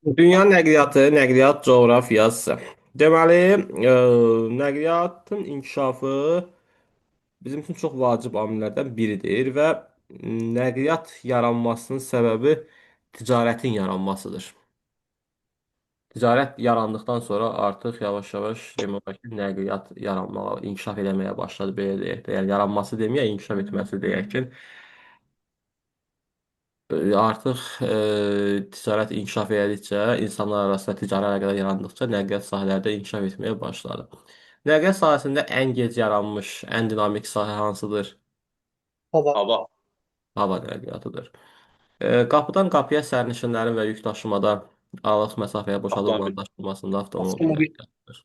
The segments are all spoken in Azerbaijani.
Dünya nəqliyyatı, nəqliyyat coğrafiyası. Deməli, nəqliyyatın inkişafı bizim üçün çox vacib amillərdən biridir və nəqliyyat yaranmasının səbəbi ticarətin yaranmasıdır. Ticarət yarandıqdan sonra artıq yavaş-yavaş demək olar ki, nəqliyyat yaranmağa, inkişaf eləməyə başladı belə deyək də. Yəni yaranması deməyək, inkişaf etməsi deyək ki. Artıq ticarət inkişaf elədikcə, insanlar arasında ticari əlaqələr yarandıqca nəqliyyat sahələri də inkişaf etməyə başladı. Nəqliyyat sahəsində ən gec yaranmış, ən dinamik sahə hansıdır? Hava. Hava, Hava nəqliyyatıdır. Qapıdan qapıya sərnişinlərin və yük daşımada aralıq məsafəyə avtomobil, boşaldılmanın daşınmasında avtomobil Avtomobil. nəqliyyatıdır.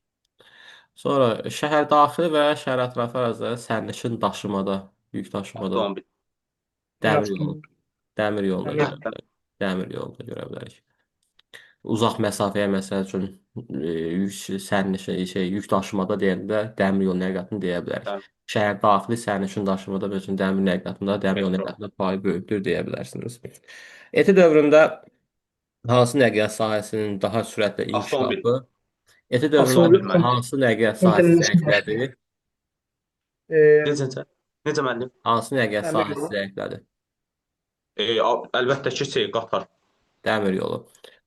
Sonra şəhər daxili və şəhər ətrafı ərazilərə sərnişin daşımada, yük daşımada avtomobil. Yine dəmir yolu, avtomobil. dəmir yolunu da Yani görə bilərik. Dəmir yolunu da görə bilərik. Uzaq məsafəyə məsəl üçün yük daşımada deyəndə dəmir yolu nəqliyyatını deyə bilərik. Yəni, Şəhər daxili sərnişin daşımada məsəl üçün dəmir nəqliyyatında, dəmir yolu metro. nəqliyyatında payı böyükdür deyə bilərsiniz. ET dövründə hansı nəqliyyat sahəsinin daha sürətli Avtomobil, inkişafı, ET avtomobil dövründə hansı nəqliyyat sahəsi konteynerləşmə başladı. zəiflədi, E, necə, necə müəllim? hansı nəqliyyat Dəmir sahəsi yolu. zəiflədi? Əlbəttə ki, qatar. Dəmir yolu.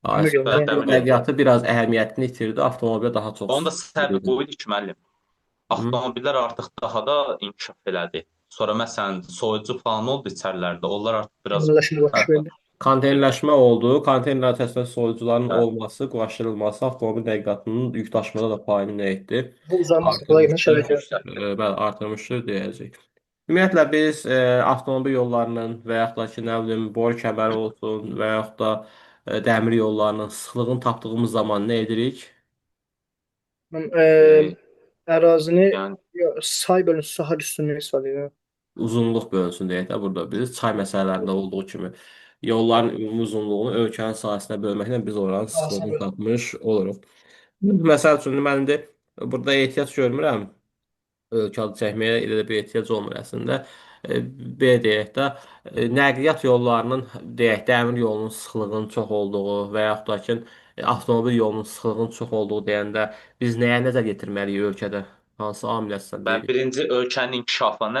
Dəmir yolu. Bəli, Yəni, Yol dəmir yolu. nəqliyyatı biraz əhəmiyyətini itirdi, avtomobilə daha çox Onun da səbəbi verildi. bu idi ki, müəllim, Hı? avtomobillər artıq daha da inkişaf elədi. Sonra məsələn, soyucu falan oldu içərilərdə. Onlar artıq biraz konteynerləşmə baş verdi. Konteynerləşmə oldu. Konteyner arasında soyucuların hə, olması, quraşdırılması avtomobil nəqliyyatının yük daşımada da payını nə etdi? Bu uzaq məsafələrə gedən Artırmışdır. şəbəkə. yüksəltdi. Bəli, artırmışdır deyəcək. Ümumiyyətlə biz avtomobil yollarının və yaxud da ki, nə bilim, boru kəməri olsun və yaxud da dəmir yollarının sıxlığını tapdığımız zaman nə edirik? Mən E, ərazini yəni, say bölünsün sahə üstünlüyü istifadə edirəm. Uzunluq bölünsün deyək də burada biz çay məsələlərində olduğu kimi yolların ümumi uzunluğunu ölkənin sahəsinə bölməklə biz oranın Sahəsinə sıxlığını bölünür. tapmış oluruq. Məsəl üçün mən indi burada ehtiyac görmürəm. Kağıt çəkməyə elə də bir ehtiyac olmur əslində. Belə deyək də, nəqliyyat yollarının deyək, dəmir yolunun sıxlığının çox olduğu və yaxud da ki, avtomobil yolunun sıxlığının çox olduğu deyəndə biz nəyə nəzər yetirməliyik ölkədə? Hansı amil əsasən və deyirik? birinci ölkənin inkişafına,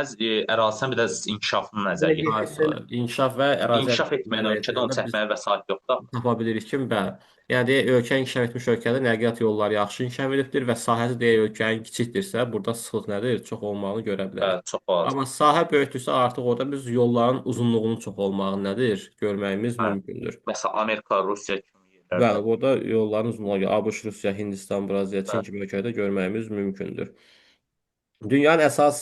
ərazisinin bir də inkişafını nəzərə Energetik yetiririk. Hayır, inkişaf və ərazi İnkişaf ərazisini etməyən nəzərə ölkədə onu yetirəndə biz çəkməyə vəsait yoxdur. tapa bilirik ki, bəli. Yəni deyək, ölkə inkişaf etmiş ölkədə nəqliyyat yolları yaxşı inkişaf edibdir və sahəsi deyək ölkənin kiçikdirsə, burada sıxlıq nədir? Çox olmağını görə bilərik. Bəli, çox az. Amma sahə böyükdürsə, artıq orada biz yolların uzunluğunun çox olmağını nədir? Görməyimiz Hə. mümkündür. Məsələn, Amerika, Rusiya kimi Bəli, yerlərdə. burada yolların uzunluğu, ABŞ, Rusiya, Hindistan, Braziliya, Çin Bəli. kimi ölkədə görməyimiz mümkündür. Dünyanın əsas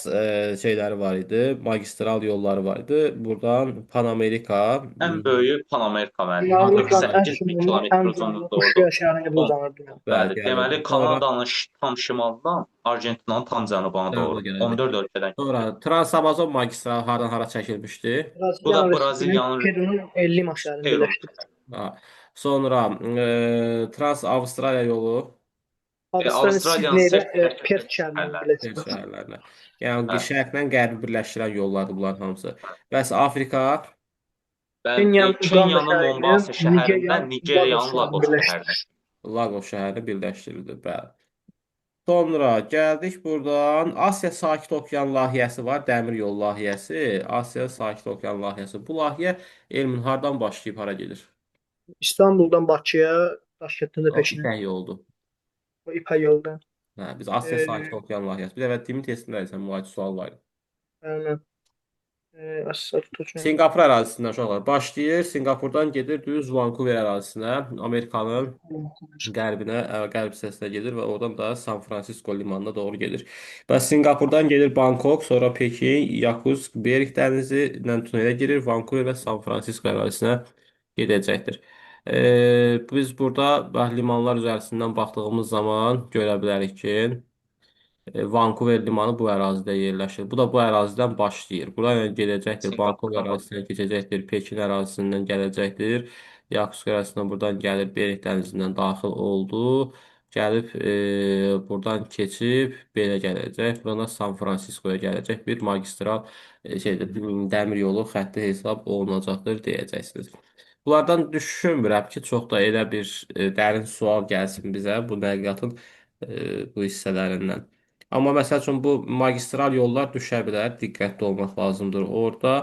şeyləri var idi, magistral yolları var idi. Buradan Pan-Amerika, Ən böyüyü Pan-Amerika müəllim. Amerikanın ən 48 min şumlu, ən kilometr uzunluğu uzunluqda oldu. Uşuya şəhərinə qədər Son, uzanırdı. Yəni. bəli, bəli, deməli gəlirdi. Sonra Kanadanın tam şimalından Argentinanın tam cənubuna cənuba doğru. gəlirdi. 14 ölkədən Sonra keçir. Trans-Amazon magistralı hardan hara çəkilmişdi? Bu da Braziliyanın Respublikasının Braziliyanın Perunun 50 şəhərini Peru. birləşdirir. Ha. Sonra Trans-Avstraliya yolu Avstraliyanın Avstraliyanın Sidney ilə sertifikatı Perth şəhərlərini şəhərləri. Perth birləşdirir. şəhərlərinə. Yəni Hə. şərqlə qərbi birləşdirən yollardır bunların hamısı. Bəs Afrika Ben Kenyanın Uganda Kenyanın şəhəri ilə Mombasa şəhərindən Nigeriyanın Lagos Nigeriyanın şəhərini Lagos birləşdirir. şəhərinə. Lagos şəhəri birləşdirildi. Bəli. Sonra gəldik buradan. Asiya Sakit Okean layihəsi var, dəmir yol layihəsi. Asiya Sakit Okean layihəsi. Bu layihə elmin hardan başlayıb hara gedir? İstanbuldan Bakıya, Daşkənddən də O Pekinə. İpək yoldur. O İpək yoldan. Hə, biz Asiya Sakit E, Okean layihəsi. Bir dəfə Dimitri testindəysən müvafiq sual var idi. yəni, Əsas tutacağım. Sinqapur ərazisindən uşaqlar başlayır. Sinqapurdan gedir düz Vankuver ərazisinə, Amerikanın qərbinə, qərb hissəsinə gedir və oradan da San Fransisko limanına doğru gedir. Və Sinqapurdan gedir Bangkok, sonra Pekin, Yakutsk, Bering dənizi ilə tunelə girir, Vankuver və San Fransisko ərazisinə gedəcəkdir. Biz burada limanlar üzərisindən baxdığımız zaman görə bilərik ki, Vankuver limanı bu ərazidə yerləşir. Bu da bu ərazidən başlayır. Buradan gedəcəkdir. Bangkok Singapurdan başlayır. ərazisindən keçəcəkdir. Pekin ərazisindən gələcəkdir. Yakutsk ərazisindən buradan gəlib Bering dənizindən daxil oldu. Gəlib buradan keçib belə gələcək. Buradan da San Fransiskoya gələcək bir magistral şeydir, dəmir yolu xətti hesab olunacaqdır deyəcəksiniz. Bunlardan düşünmürəm ki, çox da elə bir dərin sual gəlsin bizə bu nəqliyyatın bu hissələrindən. Amma məsəl üçün bu magistral yollar düşə bilər, diqqətli olmaq lazımdır. Orada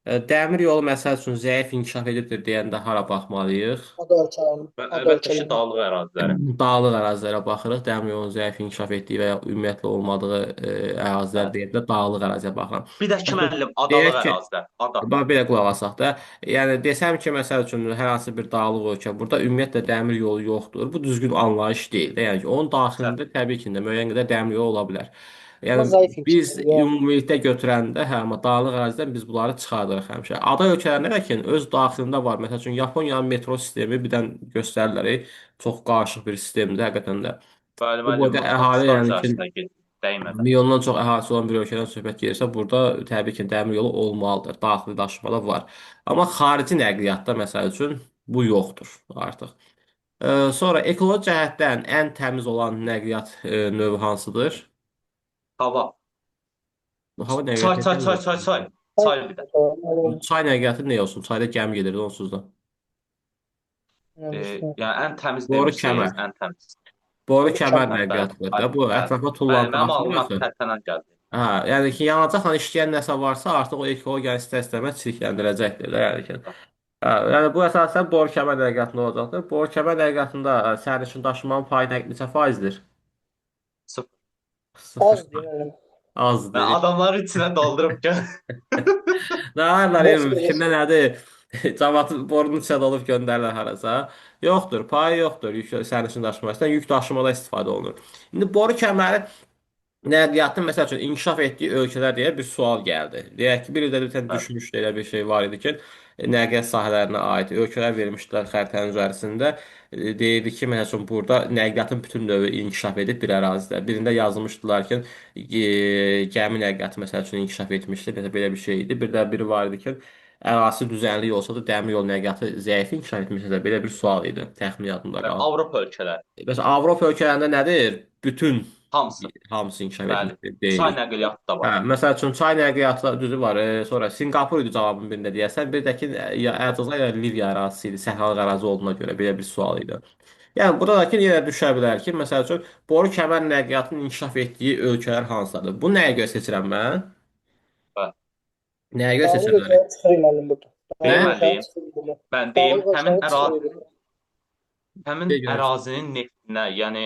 dəmir yolu məsəl üçün zəif inkişaf edibdir deyəndə hara baxmalıyıq? Ada ölkələrini, Və ada əlbəttə ki, ölkələrini. dağlıq ərazilərə. Dağlıq ərazilərə baxırıq. Dəmir yolunun zəif inkişaf etdiyi və ya ümumiyyətlə olmadığı ərazilər Bəli. deyəndə dağlıq əraziyə baxıram. Bir də ki, müəllim, adalıq Deyək ki, ərazilər. Ada. belə qulaq asaq da. Yəni desəm ki, məsəl üçün hər hansı bir dağlıq ölkə, burada ümumiyyətlə dəmir yolu yoxdur. Bu düzgün anlayış deyil də. Yəni ki, onun Səhv. daxilində təbii ki, də müəyyən qədər dəmir yolu ola bilər. Amma Yəni zəif biz inkişaf edir. ümumilikdə götürəndə, hə, amma dağlıq ərazidən biz bunları çıxardırıq həmişə. Ada ölkələrində də ki, öz daxilində var. Məsəl üçün Yaponiyanın metro sistemi birdən göstərirlər. Çox qarışıq bir sistemdir həqiqətən də. Bəli, Bu boyda müəllim, əhali Pakistan yəni ki, içərisində dəymədən. milyondan çox əhalisi olan bir ölkədən söhbət gedirsə, burada təbii ki, dəmir yolu olmalıdır. Daxili daşımada var. Amma xarici nəqliyyatda məsəl üçün bu yoxdur artıq. Sonra ekoloji cəhətdən ən təmiz olan nəqliyyat növü hansıdır? Hava. Bu hava Çay, nəqliyyatı çay, nədən çay, çay, yoxdur? çay. Çay bir də. Çay nəqliyyatı nə olsun? Çayda gəmi gedirdi onsuz da. Yəni ən təmiz Boru demisiniz, kəmər. ən təmiz. Boru Boru kəmər kəmər. Bəli, nəqliyyatdır bəli, da. Bu bəli. ətrafa Bəli, tullantı mənim atılır ağlıma axı. tərpənən gəldi. Hə, yəni ki, yanacaqla işləyən nəsə varsa, artıq o ekologiyanı istər-istəməz çirkləndirəcəkdir də, yəni ki. Hə, yəni bu əsasən boru kəmər nəqliyyatında olacaqdır. Boru kəmər nəqliyyatında sərnişin daşımanın payı neçə faizdir? Sıfır. Sıfır. Az deyirəm. Azdır. Mən adamları içinə doldurub gəl. Nə varlar Boş elm verir. fikrinə nədir? Cəmaatı borunun içində olub göndərirlər harasa. Yoxdur, payı yoxdur yük sərnişin daşımasından, yük daşımada istifadə olunur. İndi boru kəməri nəqliyyatın məsəl üçün inkişaf etdiyi ölkələr deyə bir sual gəldi. Deyək ki, bir ildə bir tane Bəli, düşmüşdü elə bir şey var idi ki, nəqliyyat sahələrinə aid ölkələr vermişdilər xəritənin üzərisində. Deyirdi ki, məsəl üçün burada nəqliyyatın bütün növü inkişaf edib bir ərazidə. Birində yazmışdılar ki, gəmi nəqliyyatı məsəl üçün inkişaf etmişdi. Məsələn belə bir şey idi. Bir də biri var idi ki, ərazisi düzənlik olsa da dəmir yol nəqliyyatı zəif inkişaf etmişdi. Belə bir sual idi. Təxmin yadımda və qaldı. Avropa ölkələri Məsələn Avropa ölkələrində nədir? Bütün hamısı. hamısı inkişaf Bəli. etmişdir Çay deyirik. nəqliyyatı da Hə, var. məsəl üçün çay nəqliyyatı düzü var. Sonra Sinqapur idi cavabın birində deyəsən. Bir də ki, ya Ərzaza ya Liviya ərazisi idi. Səhralıq ərazi olduğuna görə belə bir sual idi. Yəni burada da ki, yenə düşə bilər ki, məsəl üçün boru kəmər nəqliyyatının inkişaf etdiyi ölkələr hansıdır? Bu nəyə görə seçirəm mən? Bəli. Nəyə görə seçə Dağlıq bilərik? ölkələr çıxır müəllim burada. Nə? Dağlıq Deyim ölkələr müəllim, çıxır burada. mən deyim, Dağlıq ölkələr çıxır burada. həmin Şey görürsən. ərazinin neftinə, yəni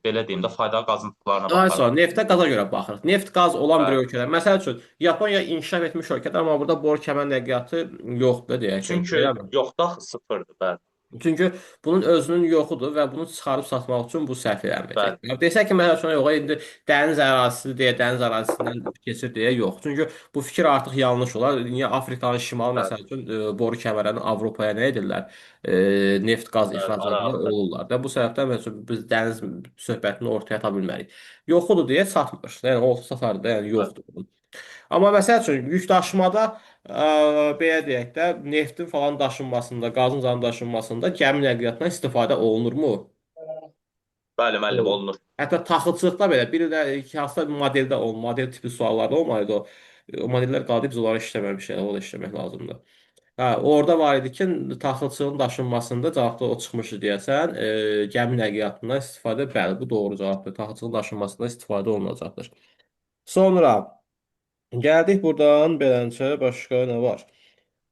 belə deyim də faydalı qazıntılarına Daha baxarıq. sonra neftə qaza görə baxırıq. Neft qaz olan bir Bəli. ölkələr. Məsəl üçün Yaponiya inkişaf etmiş ölkədir, amma burada boru kəmər nəqliyyatı yoxdur deyək ki. Çünki Eləmi? yoxda sıfırdır, bəli. Çünki bunun özünün yoxudur və bunu çıxarıb satmaq üçün bu səhv Bəli. eləməyəcək. Desək ki, məsəl üçün yox, indi dəniz ərazisi deyə dəniz ərazisindən keçir deyə yox. Çünki bu fikir artıq yanlış olar. Niyə Afrikanın şimalı Bəli. məsəl üçün boru kəmərlərini Avropaya nə edirlər? Neft, qaz Bəli, ixracatında maraqlıdır. olurlar. Və bu səbəbdən məsəl üçün biz dəniz söhbətini ortaya ata bilmərik. Yoxudur deyə satmır. Yəni olsa satardı da, yəni Bəli. yoxdur. Amma məsəl üçün yük daşımada belə deyək də neftin falan daşınmasında, qazın zadı daşınmasında gəmi nəqliyyatından istifadə olunurmu? Bəli, müəllim Olur. olunur. Hətta taxılçılıqda belə bir də hansısa bir modeldə model tipi suallarda olmalıdır o. O modellər qaldı biz onları işləməmişik, o da işləmək lazımdır. Hə, orada var idi ki, taxılçılığın daşınmasında cavabda o çıxmışdı deyəsən, gəmi nəqliyyatından istifadə, bəli, bu doğru cavabdır. Taxılçılığın daşınmasında istifadə olunacaqdır. Sonra gəldik buradan beləncə başqa nə var?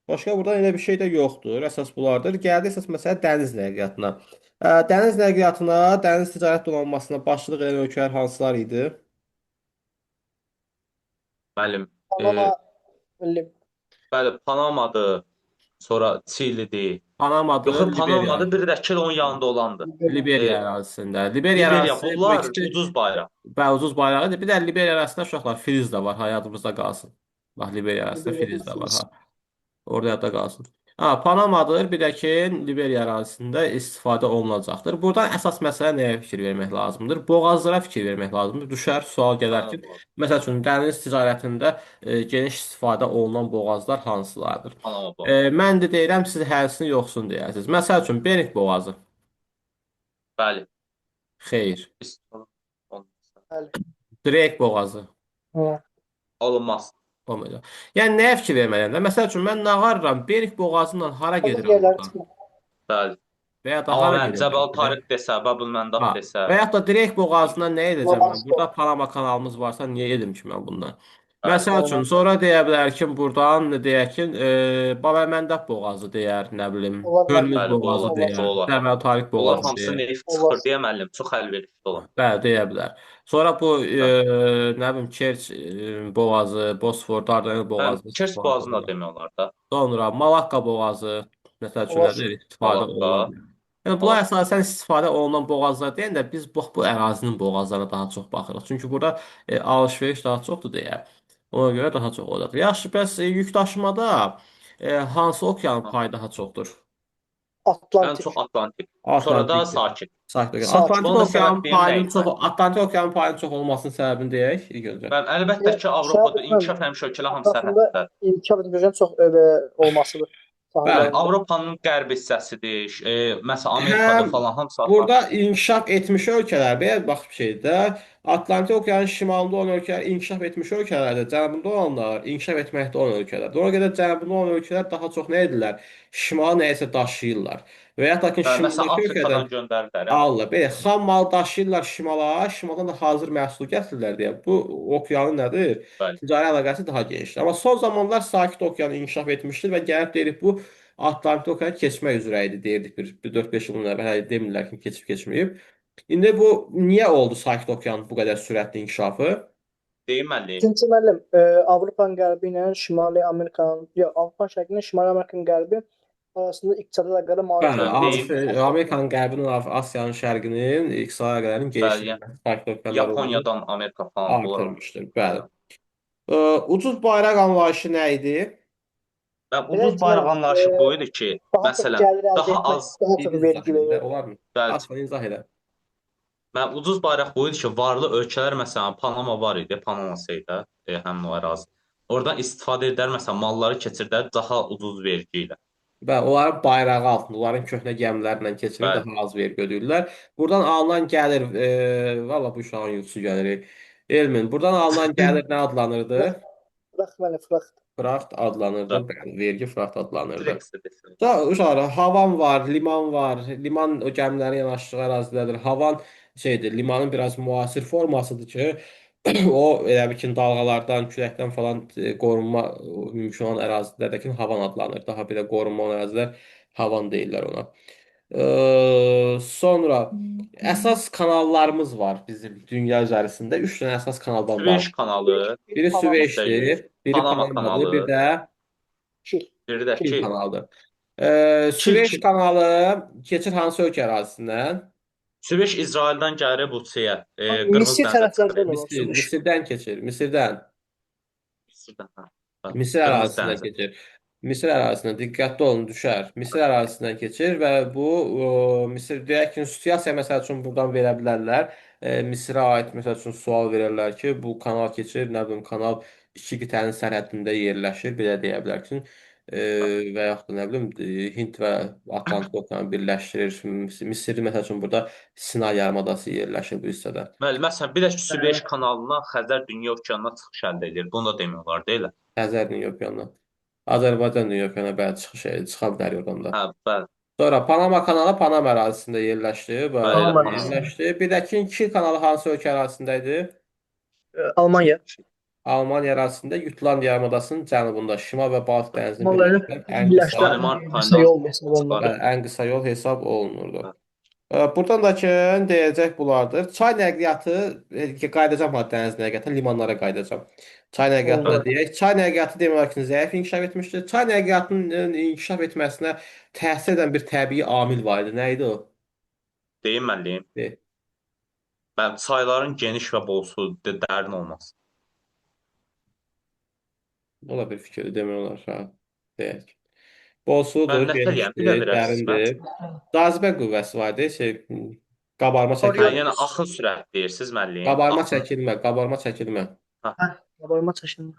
Başqa buradan elə bir şey də yoxdur. Əsas bunlardır. Gəldik əsas məsələ dəniz nəqliyyatına. Dəniz nəqliyyatına, dəniz ticarət donanmasına başçılıq edən ölkələr hansılar idi? Müəllim, Panama milli bəli, Panamadır, sonra Çilidir. Panamadır, Yox, Liberiya. Panamadır, bir də ki, onun yanında olandır. Liberiya E, ərazisində. Liberiya Liberiya, ərazisi bu bunlar ikisi ucuz bayraq. bəluzuz bayrağıdır. Bir də Liberiya ərazisində uşaqlar Filiz də var. Ha, yadımızda qalsın. Bax, Liberiya ərazisində Filiz də var. Ha. Orada yadda qalsın. Ha, Panamadır, bir də ki, Liberiya ərazisində istifadə olunacaqdır. Buradan əsas məsələ nəyə fikir vermək lazımdır? Boğazlara fikir vermək lazımdır. Düşər, sual gələr ki, məsəl üçün dəniz ticarətində geniş istifadə olunan boğazlar hansılardır? Panama bu. Mən də deyirəm, siz hərəsini yoxsun deyərsiniz. Məsəl üçün, Bering boğazı. Bəli. Xeyr. İstifadə olunmaz. Bəli. Drake boğazı. Ha. Olunmaz. olmayacaq. Yəni nəyə fikir verməliyəm də? Məsəl üçün mən nağarıram, Berik boğazından hara Hazır gedirəm yerləri buradan? çıxma. Bəli. Və ya da Amma hara mən gedəcəm Cəbal ki? Tarix desə, Bəbülməndab Ha. desə, Və yaxud da direkt boğazından nə edəcəm mən? Monasko. Burada Panama kanalımız varsa niyə edim ki mən bundan? bəli. Məsəl üçün Olmaz. sonra deyə bilər ki, buradan deyək ki, Bab-el-Məndəb boğazı deyər, nə bilim, Olar, olar. Hörmüz Bəli, bu boğazı olar. Olar. Bu deyər, olar. Cəbel Tarix Bunlar boğazı hamısı deyər. neft Olar. çıxır deyə müəllim, çox əlverişli olar. Bəli, deyə bilər. Sonra bu Bəli. nə bilim Kerç boğazı, Bosfor, Dardanel Həm boğazı Kers istifadə boğazını da olunur. demək olar da. Sonra Malakka boğazı məsəl üçün Olar. nədir? İstifadə Malakka, oluna bilər. Yəni bunlar Malakka. əsasən istifadə olunan boğazlar deyil də biz bu ərazinin boğazlarına daha çox baxırıq. Çünki burada alış-veriş daha çoxdur deyə. Ona görə daha çox olacaq. Yaxşı, bəs yük daşımada hansı okeanın payı daha çoxdur? Ən çox Atlantik. Atlantik. Sonra da Atlantik. Sakit. Sakit okean. Sakit. Atlantik Bunun da okeanın səbəb deyim nə payının idi çox, mənim? Atlantik okeanın payının çox olmasının səbəbini deyək ilk öncə. Mən əlbəttə ki, Şəhab Avropada etməz. inkişaf həmişə ölkələr hamı Ətrafında sərhəddə. inkişaf etməyəcək çox olmasıdır Bəli, sahillərində. Avropanın qərb hissəsidir. Məsələn, Amerikada Həm falan hamısı burada Atlantik. inkişaf etmiş ölkələr, belə bax bir şeydə, Atlantik okeanın şimalında olan ölkələr, inkişaf etmiş ölkələrdə, cənubunda olanlar inkişaf etməkdə olan ölkələrdir. Ona görə cənubunda olan ölkələr daha çox nə edirlər? Şimala nəyisə daşıyırlar. Və ya da ki, Məsələn, şimaldakı ölkədən Afrikadan göndərdilər, hə? alırlar. Belə xam mal daşıyırlar şimala, şimaldan da hazır məhsul gətirirlər deyə. Bu okeanın nədir? Bəli. Ticari əlaqəsi daha genişdir. Amma son zamanlar Sakit okeanı inkişaf etmişdir və gəlib deyirik bu Atlantik okeanı keçmək üzrə idi deyirdik bir 4-5 il əvvəl. Hələ demirlər ki, keçib keçməyib. İndi bu niyə oldu Sakit okeanın bu qədər sürətli inkişafı? Deyilməli. Çünki müəllim, Avropanın qərbi ilə Şimali Amerikanın, yox, Avropanın şərqi ilə Şimali Amerikanın qərbi arasında iqtisadi əlaqələrə malik Bəli, Hə, deyim. Amerikanın qərbinin, Asiyanın şərqinin iqtisadi əlaqələrinin Bəli, yəni genişliyinə Sakit okeanları oldu. Yaponiyadan Amerika falan bunlar Artırmışdır. Bəli. oldu. Ucuz bayraq anlayışı nə idi? Və Belə ucuz ki, bayraq müəllim, anlayışı bu idi ki, daha çox məsələn, gəlir əldə daha etmək, az daha Bir çox izah vergi edə verir. olarmı? bəli, Açıq izah edə. mən ucuz bayraq bu idi ki, varlı ölkələr məsələn Panama var idi, Panama şeydə, həmin o ərazi. Oradan istifadə edər məsələn malları keçirdər daha ucuz vergi ilə. Bəli, onların bayrağı altında, onların köhnə gəmilərlə keçirir, Bəli. daha az vergi ödəyirlər. Buradan alınan gəlir, valla bu uşağın yuxusu gəlir. Elmin, buradan alınan gəlir nə adlanırdı? Fıraq müəllim, fıraq. Fraxt adlanırdı. Bəli, vergi fraxt adlanırdı. Direkt desin. Da uşaqlar, havan var, liman var. Liman o gəmilərin yanaşdığı ərazilərdir. Havan şeydir, limanın biraz müasir formasıdır ki, o elə bir ki, dalğalardan, küləkdən falan qorunma mümkün olan ərazilərdəki havan adlanır. Daha belə qorunma olan ərazilər havan deyirlər ona. Sonra əsas kanallarımız var bizim dünya üzərisində. 3 dənə əsas kanaldan Süveyş var. kanalı, Biri Süveyşdir, biri Panama Panamadır, bir kanalı, də Kil. biri də Çin ki, kanalıdır. Çil, Süveyş Çil. kanalı keçir hansı ölkə ərazisindən? Süveyş İsraildən gəlir bu şeyə, Qırğız Misir dənizə tərəflərdə çıxır. olur Misir, Süveyş. Misirdən keçir. Misirdən. Misirdən, hə. Misir Qırmızı ərazisindən dənizə. keçir. Misir ərazisindən diqqətli olun düşər. Misir ərazisindən keçir və bu Misir deyək ki, institusiya məsəl üçün buradan verə bilərlər. Misirə aid məsəl üçün sual verərlər ki, bu kanal keçir, nə bilim kanal iki qitənin sərhədində yerləşir, belə deyə bilər ki, və yaxud da nə bilim Hind və Atlantik okeanı birləşdirir. Misir məsəl üçün burada Sinay yarımadası yerləşir bu hissədə. Məsələn, bir də ki, Süveyş kanalından Xəzər Dünya okeanına çıxış əldə edir. Bunu da demək olar, deyil? Xəzər Dünya okeanına. Azərbaycan Dünya okeanına bəli çıxa bilər oradan da. Hə, bəli. Sonra Panama kanalı Panama ərazisində yerləşdi. Bəli, Bəli, Panama Panama. yerləşdi. Bir də Kil kanalı hansı ölkə ərazisində idi? Almaniya. Almaniya ərazisində Jutland yarımadasının cənubunda, Şimal və Baltik dənizini Almanların birləşdirən ən qısa, Danimarka yol hesab olunur. bəli, ən qısa yol hesab olunurdu. Hə. Buradan da ki, deyəcək bunlardır. Çay nəqliyyatı, qayıdacam dənizə nəqliyyata, limanlara qayıdacam. Çay nəqliyyatına Oldu. deyək. Çay nəqliyyatı demək olar ki, zəif inkişaf etmişdir. Çay nəqliyyatının inkişaf etməsinə təsir edən bir təbii amil var idi. Nə idi o? Deyilməliyim. De. Bəli, çayların geniş və bol su dərin olması. O da bir fikirdir demək olar. Ha, deyək. Bol sudur, Mən nətər yəni, bir də genişdir, verəsiz mən. dərindir. Cazibə qüvvəsi var, qabarma Koriyon- çəkilmə. Yəni axın sürət deyirsiniz müəllim. Qabarma Axın. çəkilmə, qabarma çəkilmə. Qabarma çəkilmə.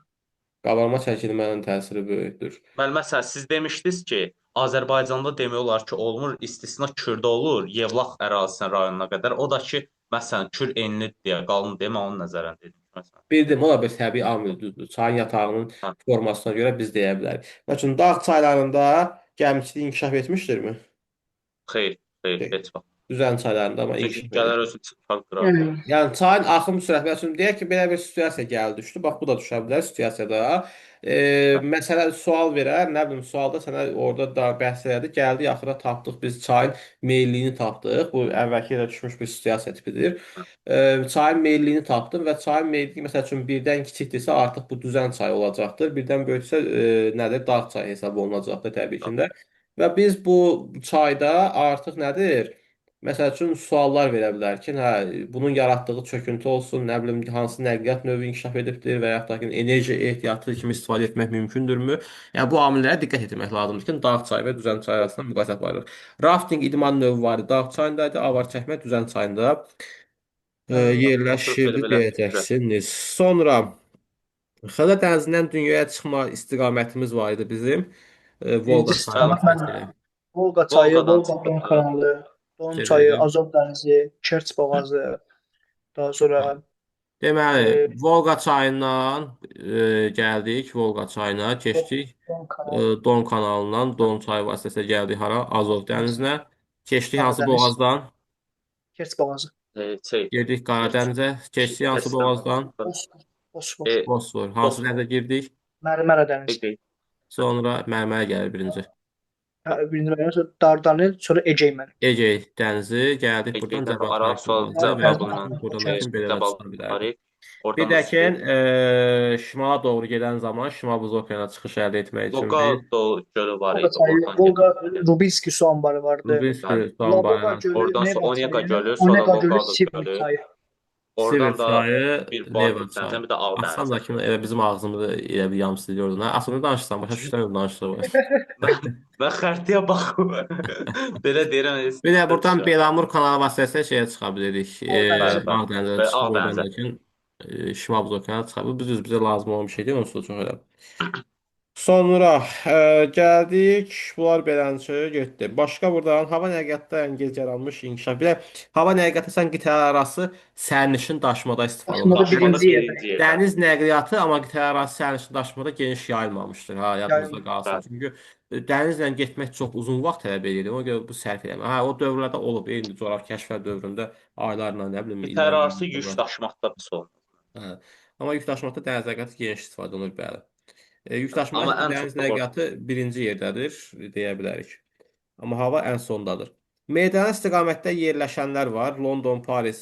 Qabarma çəkilmənin təsiri böyükdür. Bəli, məsələn, siz demişdiniz ki, Azərbaycanda demək olar ki, olmur, istisna Kürdə olur, Yevlax ərazisinə rayonuna qədər. O da ki, məsələn, Kür enli deyə, qalın deyə mən onu nəzərə dedim. məsələn. Bildim, ola bir təbii amil düzdür. Çayın yatağının Hə, formasına görə biz deyə bilərik. Məsələn, dağ çaylarında gəmiçilik inkişaf etmişdirmi? xeyr, xeyr, Şey, heç vaxt. düzən çaylarında amma Çünki inkişaf gələr edir. özü çıxar qırar. Yəni Yəni çayın axım sürəti, məsələn deyək ki, belə bir situasiya gəldi düşdü. Bax bu da düşə bilər situasiyada. Məsələ sual verər, nə bilim sualda sənə orada da bəhs elədi. Gəldi axıra tapdıq biz çayın meylliyini tapdıq. Bu əvvəlki yerə düşmüş bir situasiya tipidir. Çayın meylliyini tapdım və çayın meyilliyi məsəl üçün birdən kiçikdirsə artıq bu düzən çay olacaqdır. Birdən böyüksə nədir? Dağ çayı hesab olunacaqdır təbii ki də. Və biz bu çayda artıq nədir? Məsəl üçün suallar verə bilər ki, hə, bunun yaratdığı çöküntü olsun, nə bilim hansı nəqliyyat növü inkişaf edibdir və yaxud da ki, enerji ehtiyatı kimi istifadə etmək mümkündürmü? Yəni bu amillərə diqqət etmək lazımdır ki, dağ çayı və düzən çay arasında müqayisə aparılır. Rafting idman növü var idi. Dağ çayındaydı, avar çəkmə düzən çayında Oturub yerləşirdi belə fikirləş. deyəcəksiniz. Sonra Xəzər dənizindən dünyaya çıxma istiqamətimiz var idi bizim. birinci Volqa çayı Bəli, istiqamət məncə vasitəsilə Volqa çayı, Volqadan Volqa Don çıxırdı. kanalı, Don çayı, gedirdi. Azov dənizi, Kerç boğazı, daha sonra Deməli, e, Volqa çayından gəldik, Volqa çayına keçdik. Don kanalı, Don kanalından Don çayı vasitəsilə gəldik hara? Azov dənizinə. Keçdik Qara hansı dəniz, boğazdan? Kerç boğazı, Şey, Girdik Qara dənizə. Keçdik hansı Kəsdən boğazdan? Bosfor, Bosfor, Bosfor. Hansı Bosfor. dənizə girdik? Mərmərə dənizi. Sonra Mərmərə gəlir birinci. Hə, birinci mərmərə, Dardanel, sonra Egey mərmərə. Egey dənizi gəldik buradan Egeydən Cəbel Araq Tarif sual boğazı və cavabından buradan da Kerç ki belə də Cəbal çıxa bilərdik. Tarif. Bir Oradan də da ki, çıxır. şimala doğru gedən zaman Şimal Buz Okeana çıxış əldə etmək üçün biz Lokal gölü var Volqa idi. çayı, Oradan Volqa, gedirdik. Rubilski su anbarı vardı. Bəli. Rubinski su anbarı Ladoqa ilə gölü, Oradan sonra Neva Onega çayı, gölü, sonra Onega gölü, Lokal Sivri gölü. çayı. Siver Oradan da çayı, bir bar Neva dənizə, çayı. bir də Ağ Aslan dənizə. da kimi elə bizim ağzımızı elə bir yamsılıyordun. Ha? Aslında danışsan, başa düşsən danışırıq. Mən xəritəyə baxım. Belə deyirəm, Bir də üstə buradan düşürəm. Belamur kanalı vasitəsilə şeyə çıxa bilirik. Ağ Bəli, dənizi. Ağ bəli. dənizə Və Ağ çıxıb oradan dənizə. da ki, Şimal Buz Okeana çıxa bilir. Bizə lazım olan bir şey deyil, onsuz da çox elə. Sonra gəldik. Bunlar beləncə getdi. Başqa buradan hava nəqliyyatda gec yaranmış inkişaf. Bir də hava nəqliyyatı sən qitələrarası sərnişin daşımada istifadə olunur. Daşımada Daşımada birinci Daşımada yerdə. birinci yerdə. dəniz nəqliyyatı amma qitələrarası sərnişin daşımada geniş yayılmamışdır. Ha, yadınızda Yayılmadı. qalsın. Bəli. Çünki dənizlə getmək çox uzun vaxt tələb edir. Ona görə bu sərf eləmir. Ha, o dövrlərdə olub. Eyni coğrafi kəşflər dövründə aylarla, nə bilim, Tərarsı illərlə yük sonra. daşımaqda pis olmaz. Hə. Amma yük daşımaqda dəniz nəqliyyatı geniş istifadə olunur, bəli. Yük daşıma Amma ən çox dəniz da orada. nəqliyyatı birinci yerdədir, deyə bilərik. Amma hava ən sondadır. Meydana istiqamətdə yerləşənlər var. London, Paris,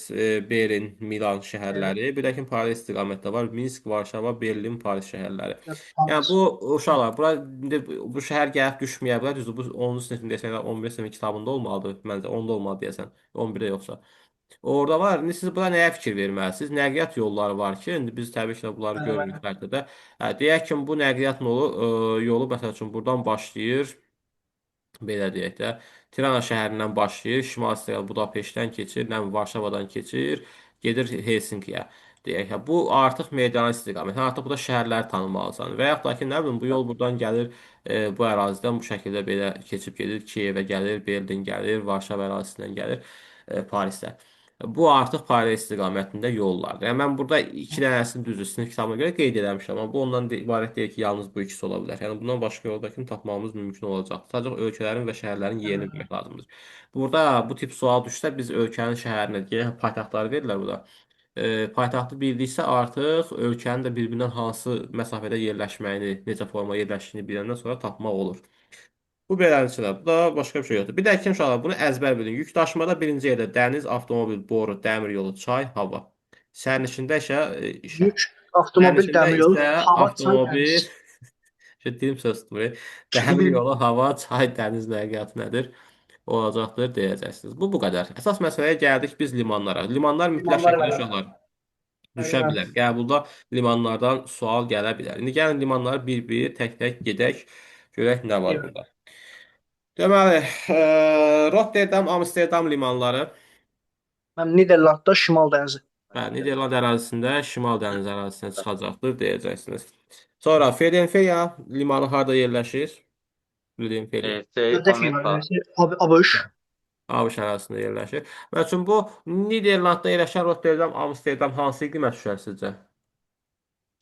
Berlin, Milan şəhərləri. Bir də ki, Paris istiqamətdə var. Minsk, Varşava, Berlin, Paris şəhərləri. Yəni Paris. bu uşaqlar, bura indi bu şəhər gəlib düşməyə bilər. Düzdür, bu 10-cu sinifin desək, 11 sinifin kitabında olmalıdır. Məncə 10-da olmalı deyəsən. 11-də yoxsa. Orada var. İndi siz buna nəyə fikir verməlisiniz? Nəqliyyat yolları var ki, indi biz təbii ki, də bunları Bəli, görürük bəli. xəritədə. Deyək ki, bu nəqliyyat yolu məsəl üçün buradan başlayır. Belə deyək də, Tirana şəhərindən başlayır, şimal istiqamət Budapeştdən keçir, nə bilim Varşavadan keçir, gedir Helsinkiyə. Deyək ki, bu artıq meydana istiqamət. Artıq bu da şəhərləri tanımalısan. Və yaxud da ki, nə bilim bu yol buradan gəlir, bu ərazidən bu şəkildə belə keçib gedir, Kiyevə gəlir, Berlin gəlir, Varşava ərazisindən gəlir, Parisdə. Bu artıq Paris istiqamətində yollardır. Yəni mən burada iki dənəsini düzdür, sinif kitabına görə qeyd eləmişəm, amma bu ondan ibarət deyil ki, yalnız bu ikisi ola bilər. Yəni bundan başqa yoldakini tapmamız mümkün olacaq. Sadəcə ölkələrin və şəhərlərin yerini bilmək lazımdır. Burada bu tip sual düşsə biz ölkənin şəhərinə deyək, paytaxtları verirlər burada. Paytaxtı bildiksə artıq ölkənin də bir-birindən hansı məsafədə yerləşməyini, necə formada yerləşdiyini biləndən sonra tapmaq olur. Bu beləliklə, bu da başqa bir şey yoxdur. Bir də ki, uşaqlar bunu əzbər bilin. Yük daşımada birinci yerdə dəniz, avtomobil, boru, dəmir yolu, çay, hava. Sərnişində isə işə. Yük, avtomobil, Sərnişində dəmir yolu, isə hava, çay, dəniz. avtomobil, şey dilim söz tutmuyor. Dəmir yolu, hava, çay, dəniz nəqliyyatı nədir? Olacaqdır deyəcəksiniz. Bu qədər. Əsas məsələyə gəldik biz limanlara. Limanlar mütləq Limanlar şəkildə var. uşaqlar düşə Aynen. bilər. Qəbulda limanlardan sual gələ bilər. İndi gəlin limanları bir-bir tək-tək gedək, görək nə var Evet. burada. Deməli, Rotterdam, Amsterdam limanları, Hem Niderland'da Şimal Denizi. Niderland ərazisində Şimal dənizi ərazisinə çıxacaqdır deyəcəksiniz. Sonra Filadelfiya limanı harda yerləşir? Filadelfiya. Philadelphia Amerika. Üniversitesi, ABŞ. ABŞ ərazisində yerləşir. Və üçün bu Niderlandda yerləşən Rotterdam, Amsterdam hansı iqlimət düşər sizcə?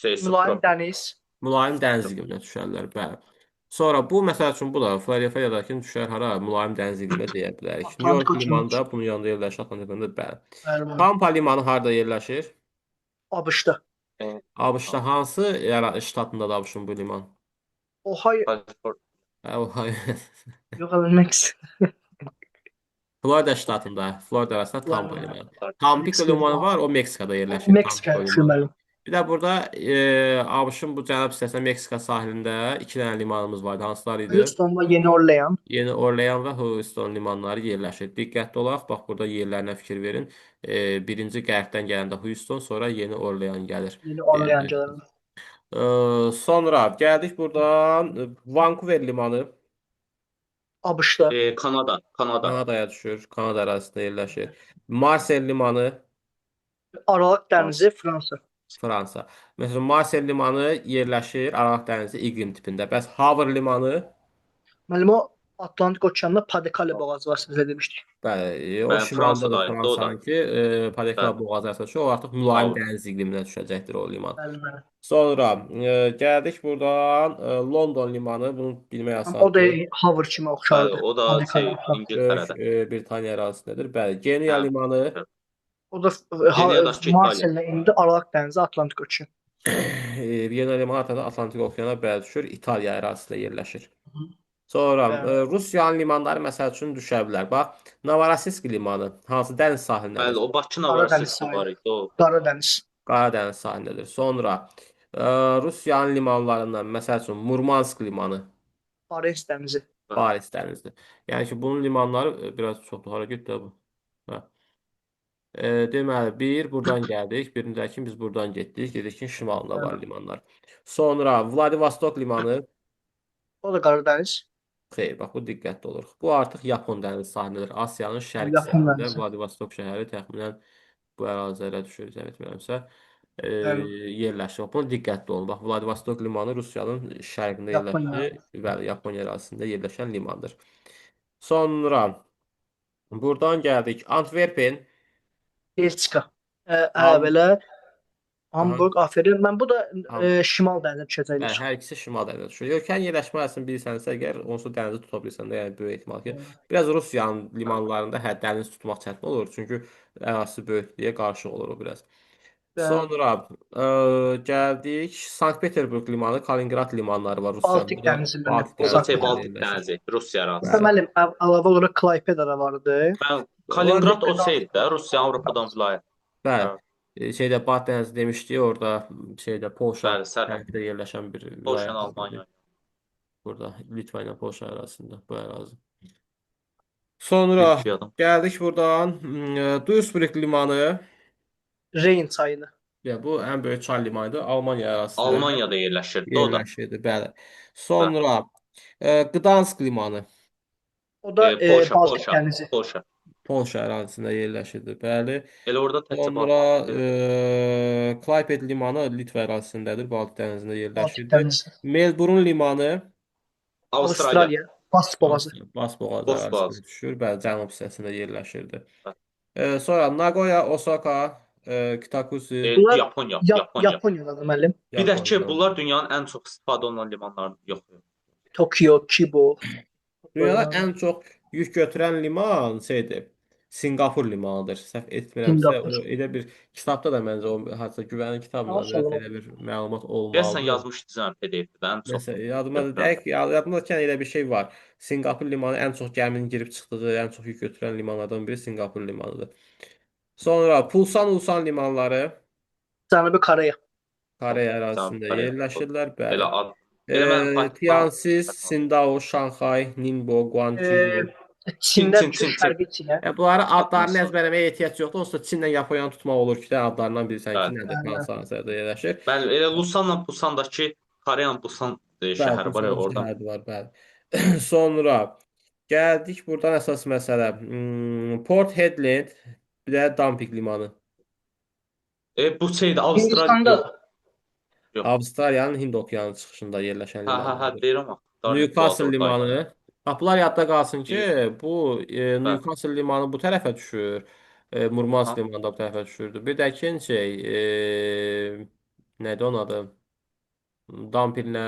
Şey, Mülayim subtropik. dəniz. Mülayim dəniz iqliminə düşərlər, bəli. Sonra bu məsəl üçün bu da Filadelfiyadakı düşər hara? Mülayim dəniz iqlimə deyə bilərik. New Atlantik York okeanı. limanında bunun yanında yerləşir, Atlantik limanında bəli. Bəli. Tampa limanı harda yerləşir? ABŞ-da. E, ABŞ-da hansı ştatında da ABŞ-ın bu liman? Ohio. Kaliforniya. Ohio. Yox, Meksika. Florida ştatında, Florida arasında Tampa Bəli. limanı. Tampico limanı var, o Meksikada yerləşir, Meksika Tampico limanı. düşürməliyim. Bir də burada ABŞ-ın bu cənub hissəsində Meksika sahilində iki dənə limanımız vardı. Hansılar idi? Houston və Yeni Orlean. Yeni Orlean və Houston limanları yerləşir. Diqqətli olaq, bax burada yerlərinə fikir verin. Birinci qərbdən gələndə Houston, sonra Yeni Orlean gəlir. Yeni Orlean Yəni, gəlir. sonra gəldik buradan Vancouver limanı ABŞ-da. Kanada. Kanada. Kanadaya düşür. Kanada ərazisində yerləşir. Marsel limanı Aralıq Fransa. dənizi Fransa. Fransa. Məsələn, Marsel limanı yerləşir Aralıq dənizi iqlim tipində. Bəs Havr limanı, Müəllim o Atlantik okeanında Padikale boğazı var sizə demişdik. bəli, o Bəli, şimaldadır Fransadaydı o da. Fransanınki, Padekala Bəli. boğazı arasında düşür. O artıq mülayim Havr. dəniz iqliminə düşəcəkdir o liman. Bəli, bəli. Sonra gəldik buradan London limanı. Bunu bilmək O da asandır. Havr kimi Bəli, oxşardı. o da Padikale. İngiltərədə. Britaniya ərazisindədir. Bəli, Geniya Hə. limanı O da Geniyadakı İtaliya. Marsellə indi Aralıq dənizi Atlantik okeanı. Geniya limanı artıq Atlantik okeana bəli düşür. İtaliya ərazisində yerləşir. Sonra Bəli. Rusiyanın limanları məsəl üçün düşə bilər. Bax, Novorossiysk limanı hansı dəniz Bəli, sahilindədir? o Bakı Qaradəniz Novorossiysk var sahili. idi o. Qaradəniz. Qaradəniz sahilindədir. Sonra Rusiyanın limanlarından məsəl üçün Murmansk limanı Barents dənizi. Baris dənizdir. Yəni ki, bunun limanları biraz çoxdur. Hara getdi bu? Hə. Deməli, bir buradan gəldik. Birindəki biz buradan getdik. Dedik ki, şimalında var Bəli. limanlar. Sonra Vladivostok limanı. O da Qaradəniz. Xeyr, bax bu diqqətli oluruq. Bu artıq Yapon dənizi sahilindədir. Asiyanın şərq Yapon hissəsində dənizi. Vladivostok şəhəri təxminən bu ərazilərə düşür, zəmin etmirəmsə, Bəli. yerləşir. Buna diqqətli olun. Bax, Vladivostok limanı Rusiyanın şərqində Yaponiya. yerləşir. Bəli, Yaponiya ərazisində yerləşən limandır. Sonra buradan gəldik. Antwerpen. Belçika. Am- Belə Aha. Hamburq, aferin. Mən bu da Am- şimal dənizə Bəli, düşəcəklər. hər ikisi şimal dənizə düşür. Ölkənin yerləşmə ərazisini bilirsənsə, əgər onsuz dənizi tuta bilirsən də, yəni böyük ehtimal ki, biraz Rusiyanın limanlarında hə dəniz tutmaq çətin olur, çünki ərazisi böyüklüyə qarşı olur o biraz. Bəli. Sonra gəldik Sankt-Peterburq limanı, Kaliningrad limanları var Baltik Rusiyada. dənizi Baltik O da dənizində Baltik yerləşir. dənizi, Rusiya ərazisi. Burada müəllim əlavə olaraq Klaypeda da vardı. Mən Kaliningrad o şeydir də, Rusiya Avropadan vilayət. Bəli. Hə. Şeydə Baltik dənizi demişdik, orada şeydə Polşa Bəli, sərhəd. tərəfində yerləşən bir Polşa, vilayət. Almaniya. Burada Litva ilə Polşa arasında bu ərazi. Sonra Türkiyədən. gəldik buradan Duisburg limanı. Reyn çayını. Ya bu ən böyük çay limanıdır. Almaniya ərazisində Almaniyada yerləşirdi o da. yerləşirdi, bəli. Sonra Gdansk limanı O da Polşa, Baltik Polşa, dənizi. Polşa. Polşa ərazisində yerləşirdi, bəli. Elə orada təkcə Sonra Baltik. Klaiped limanı Litva ərazisindədir, Baltik dənizində Baltik yerləşirdi. dənizi. Melburn limanı Avstraliya. Avstraliya. Bas boğazı. Basboğaz Boz ərazisində boğazı. düşür, bəli, cənub hissəsində yerləşirdi. Hə. Sonra Nagoya, Osaka, Kitakuzu, Bunlar Yaponiya, Yaponiya. Yaponiyadadır müəllim. Bir də ki, Yaponiya. bunlar dünyanın ən çox istifadə olunan limanları yox. Tokyo, Chibo. Dünyada ən çox yük götürən liman şeydir. Singapur limanıdır. Səhv etmirəmsə, Singapur. o elə bir kitabda da məncə o hansısa güvənli kitabda da Maşallah. elə bir məlumat Deyəsən olmalıdır. yazmışdı PDF-də ən çox. Məsələn, yadımdadır elə bir şey var. Singapur limanı ən çox gəminin girib çıxdığı, ən çox yük götürən limanlardan biri Singapur limanıdır. Sonra Pulsan Ulsan limanları Cənubi Koreya. Koreya ərazisində Koreya. yerləşirlər, Elə bəli. ad. Elə mən Tiansis, Sindao, Şanxay, Ningbo, Guangzhou. Çində Çin, Çin, Çin. şərqi Çinə. Bunların adlarını Atlas. əzbərləməyə ehtiyac yoxdur. Onsuz da Çinlə Yaponiyanı tutmaq olur ki, də adlarından bilirsən ki, Bəli. nədir, hansı sahədə yerləşir. Bəli, elə Lusanla Busandakı Koreyan Busan şəhəri var ya Busan oradan. şəhəri var, bəli. Sonra gəldik buradan əsas məsələ. Port Hedland, bir də Dumping limanı. Bu şeydə Avstraliya. Hindistanda. Yox. Avstraliyanın Hind okeanı çıxışında yerləşən Hə, limanlardır. deyirəm axı. Newcastle limanı. Bax, bunlar yadda qalsın ki, bu Newcastle limanı bu tərəfə düşür. Murmansk Aha. limanı da bu tərəfə düşürdü. Bir də ki, Nədir onun adı? Dumpinlə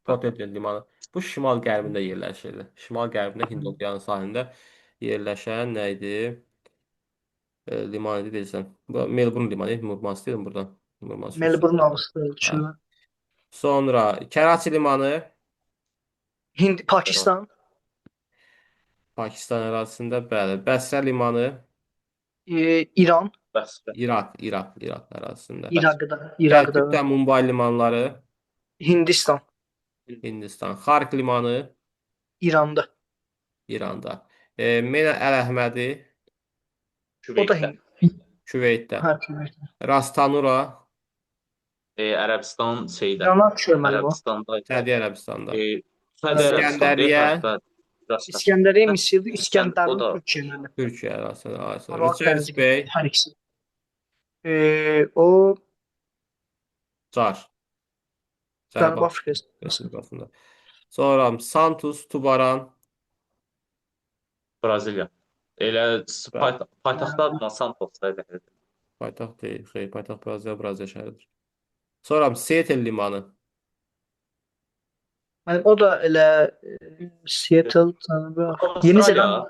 Potemkin limanı. Bu şimal-qərbində yerləşir. Şimal-qərbində Hind okeanı sahilində yerləşən nə idi? Liman idi deyirsən. Bu Melbourne limanı, Murmansk dedim burada. Murmansk Rusiya. Melbourne Avstraliya Hə. düşürlər. Sonra Karachi limanı Hind, Pakistan, Pakistan ərazisində, bəli. Bəsrə limanı İran, Bəs, İraq ərazisində. bəs. İraqda, Kəlküttə, Mumbai limanları Hindistan, Hindistan. Xark limanı İranda. İranda. Mena Əl-Əhmədi O da Küveytdə. Hind. Küveytdə. Hə, Küveyt. Rastanura Ərəbistan şeydə. İrana düşürməli bu. Ərəbistanda idi. Səudiyyə Ərəbistanda. Səudiyyə Ərəbistanı İskəndəriyyə Rəstas. İskəndəriyyə Misirdir, O İskəndərli da Türkiyəli. Türkiyə ərazisində aid. Aralıq Richards dənizi Bay, hər ikisi. O Car. Cənub Cənub Afrika Respublikasında. Sonra Santos, Tubaran, Braziliya. Elə bəli. paytaxtı adına Santos idi. Paytaxt deyil, xeyr, paytaxt Braziliya şəhəridir. Sonra Seattle limanı. Yəni o da elə Seattle, Yeni Zeland.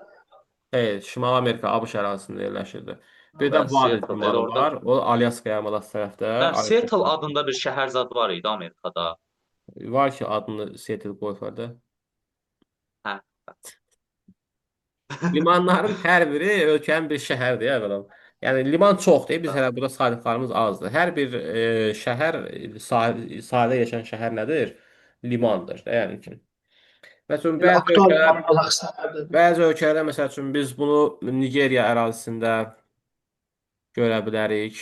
Avstraliya. Şimali Amerika, ABŞ ərazisində yerləşirdi. Bir də Bəs, Vadis Seattle, limanı elə orada. var. O Alyaska yarımadası tərəfdə. Seattle adında bir şəhər zad var idi Amerikada. Var ki, adını Seattle qoyublar da. Hə. Limanların hər biri ölkənin bir şəhərdir ya adam. Yəni liman çoxdur. Biz hələ burada saydıqlarımız azdır. Hər bir şəhər sahildə yaşayan şəhər nədir? Limandır. Yəni ki. Məsələn, Elə aktual Qazaxıstandadır. bəzi ölkələrdə məsəl üçün biz bunu Nigeriya ərazisində görə bilərik.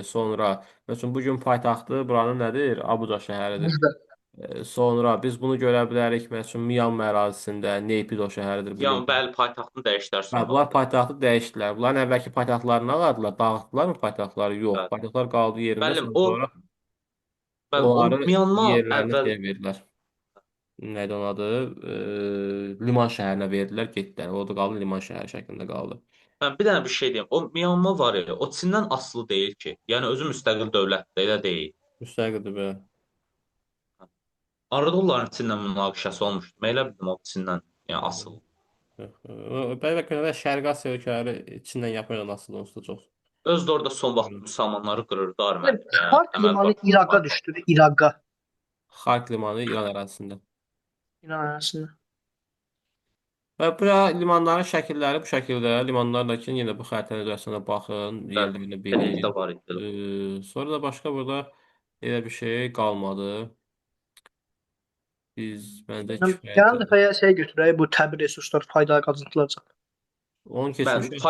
Sonra məsələn bu gün paytaxtı buranın nədir? Abuja şəhəridir. Sonra biz bunu görə bilərik. Məsələn, Myanma ərazisində Neypido şəhəridir bu Yəni gün. bəli paytaxtını dəyişdilər Hə, sonra. bunlar paytaxtı dəyişdilər. Bunların əvvəlki paytaxtlarını aldılar, dağıtdılar mı paytaxtları? Yox. Bəli. Paytaxtlar qaldı yerində, Müəllim, sonra o onları Myanma yerlərinə əvvəl şey verdilər. Nədir onun adı? Liman şəhərinə verdilər, getdilər. O da qaldı liman şəhəri şəklində qaldı. mən bir dənə bir şey deyim. O Myanma var ya, o Çindən asılı deyil ki. Yəni özü müstəqil dövlətdir, elə deyil. Müstəqildir belə. Arada onların Çinlə münaqişəsi olmuşdu. Mən elə bildim o Çindən, yəni asılı. Bəli, və Şərqi Asiya ölkələri Çindən Yaponiyadan asılı onsuz da çox. Özü də orada son vaxt müsəlmanları qırırdı Erməniyə. Xark limanı İraqa düşdü, İraqa. Xark limanı İran ərazisində. İran arasında. Və bura limanların şəkilləri bu şəkildə. Limanlardakı yenə bu xəritənin üzərinə baxın, yerlərini bilin. Də var idi. Sonra da başqa burada elə bir şey qalmadı. Biz məndə Gələn kifayət. dəfəyə şey götürək, bu təbii resurslar, faydalı qazıntılar. Onu Bəli, keçmişə